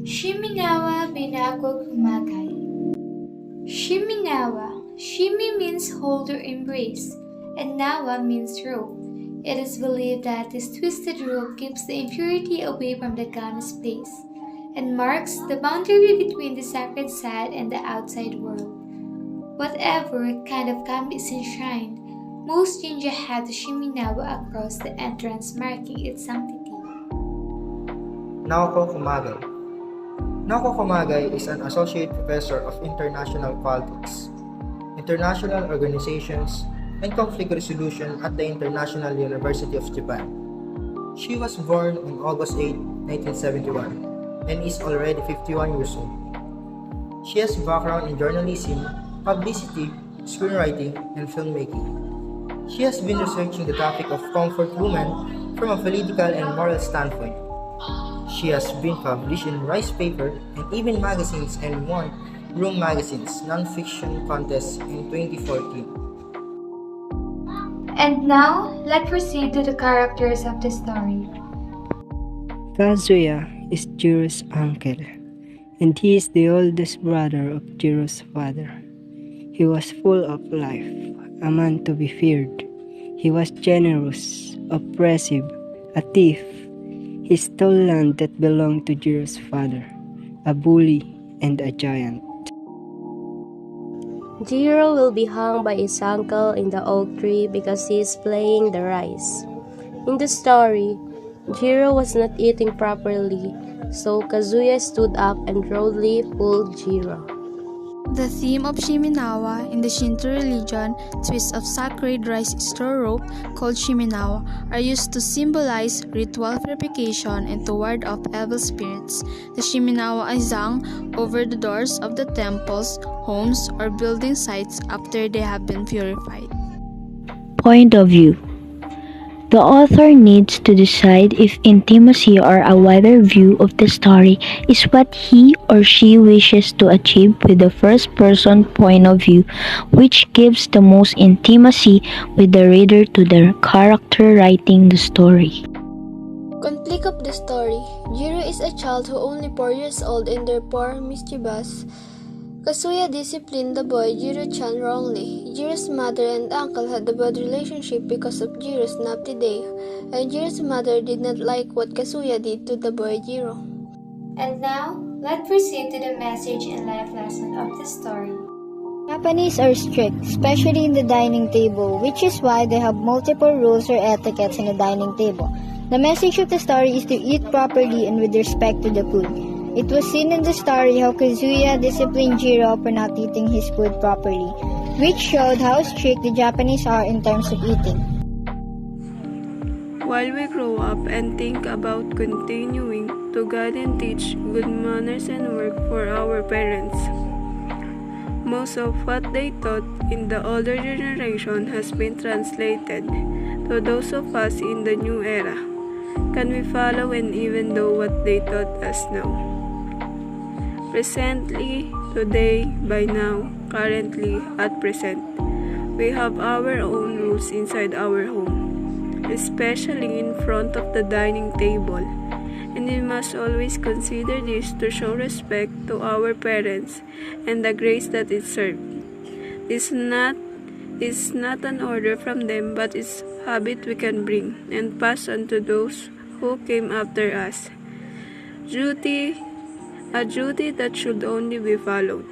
Shimenawa Binako Kumagai. Shimenawa. Shimi means hold or embrace, and Nawa means rope. It is believed that this twisted rope keeps the impurity away from the kami's place and marks the boundary between the sacred side and the outside world. Whatever kind of kami is enshrined, most ninja have the Shimenawa across the entrance marking its sanctity. Naoko Kumagai. Naoko Kumagai is an associate professor of international politics, international organizations, and conflict resolution at the International University of Japan. She was born on August 8, 1971, and is already 51 years old. She has background in journalism, publicity, screenwriting, and filmmaking. She has been researching the topic of comfort women from a political and moral standpoint. She has been published in Rice Paper and even magazines and won Room Magazine's non-fiction contest in 2014. And now, let's proceed to the characters of the story. Kazuya is Jiro's uncle, and he is the oldest brother of Jiro's father. He was full of life, a man to be feared. He was generous, oppressive, a thief. He stole land that belonged to Jiro's father, a bully, and a giant. Jiro will be hung by his uncle in the oak tree because he is playing the rice. In the story, Jiro was not eating properly, so Kazuya stood up and rudely pulled Jiro. The theme of Shimenawa in the Shinto religion, twists of sacred rice straw rope called Shimenawa are used to symbolize ritual purification and to ward off evil spirits. The Shimenawa is hung over the doors of the temples, homes, or building sites after they have been purified. Point of view. The author needs to decide if intimacy or a wider view of the story is what he or she wishes to achieve with the first-person point of view, which gives the most intimacy with the reader to the character writing the story. Conflict of the story. Jiro is a child who only 4 years old and therefore mischievous. Kazuya disciplined the boy Jiro-chan wrongly. Jiro's mother and uncle had a bad relationship because of Jiro's naughty day, and Jiro's mother did not like what Kazuya did to the boy Jiro. And now, let's proceed to the message and life lesson of the story. Japanese are strict, especially in the dining table, which is why they have multiple rules or etiquettes in the dining table. The message of the story is to eat properly and with respect to the food. It was seen in the story how Kazuya disciplined Jiro for not eating his food properly, which showed how strict the Japanese are in terms of eating. While we grow up and think about continuing to guide and teach good manners and work for our parents, most of what they taught in the older generation has been translated to those of us in the new era. Can we follow and even do what they taught us now? Presently, today, by now, currently, at present, we have our own rules inside our home, especially in front of the dining table, and we must always consider this to show respect to our parents and the grace that it served. This is not an order from them, but it's habit we can bring and pass on to those who came after us. A duty that should only be followed.